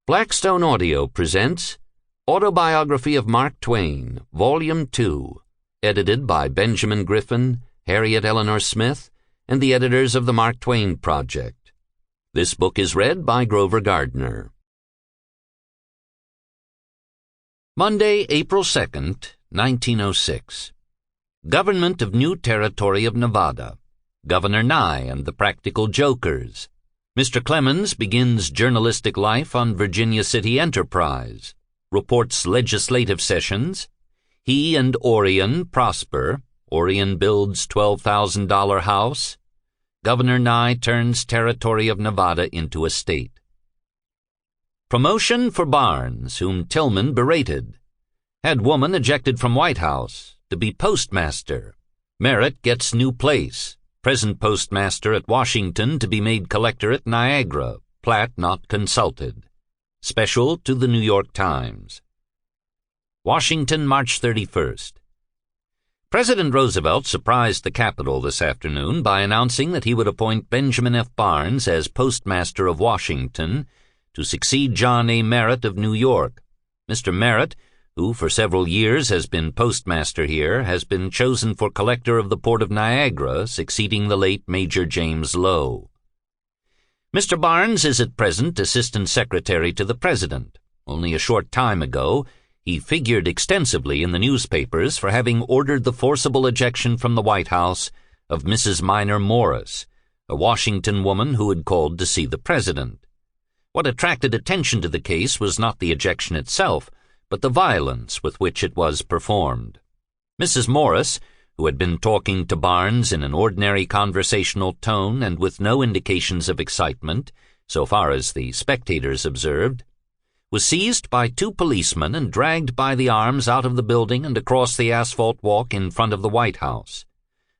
Blackstone Audio presents Autobiography of Mark Twain, Volume 2, edited by Benjamin Griffin, Harriet Eleanor Smith, and the editors of the Mark Twain Project. This book is read by Grover Gardner. Monday, April 2nd, 1906. Government of New Territory of Nevada. Governor Nye and the Practical Jokers. Mr. Clemens begins journalistic life on Virginia City Enterprise. Reports legislative sessions. He and Orion prosper. Orion builds $12,000 house. Governor Nye turns territory of Nevada into a state. Promotion for Barnes, whom Tillman berated. Had woman ejected from White House to be postmaster. Merritt gets new place. Present postmaster at Washington to be made collector at Niagara. Platt not consulted. Special to the New York Times. Washington, March 31st. President Roosevelt surprised the Capitol this afternoon by announcing that he would appoint Benjamin F. Barnes as postmaster of Washington to succeed John A. Merritt of New York. Mr. Merritt, who for several years has been postmaster here, has been chosen for collector of the Port of Niagara, succeeding the late Major James Lowe. Mr. Barnes is at present Assistant Secretary to the President. Only a short time ago, he figured extensively in the newspapers for having ordered the forcible ejection from the White House of Mrs. Minor Morris, a Washington woman who had called to see the President. What attracted attention to the case was not the ejection itself, but the violence with which it was performed. Mrs. Morris, who had been talking to Barnes in an ordinary conversational tone and with no indications of excitement, so far as the spectators observed, was seized by two policemen and dragged by the arms out of the building and across the asphalt walk in front of the White House,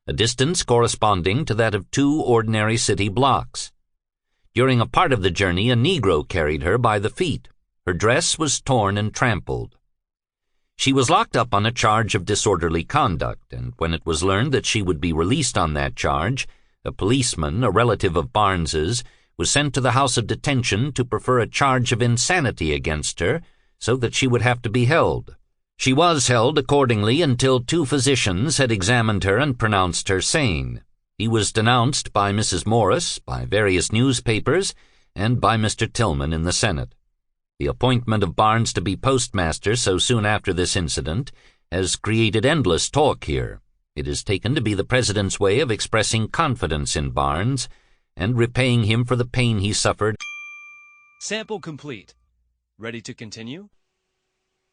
a distance corresponding to that of two ordinary city blocks. During a part of the journey, a Negro carried her by the feet. Her dress was torn and trampled. She was locked up on a charge of disorderly conduct, and when it was learned that she would be released on that charge, a policeman, a relative of Barnes's, was sent to the house of detention to prefer a charge of insanity against her, so that she would have to be held. She was held accordingly until two physicians had examined her and pronounced her sane. He was denounced by Mrs. Morris, by various newspapers, and by Mr. Tillman in the Senate. The appointment of Barnes to be postmaster so soon after this incident has created endless talk here. It is taken to be the President's way of expressing confidence in Barnes and repaying him for the pain he suffered. Sample complete. Ready to continue?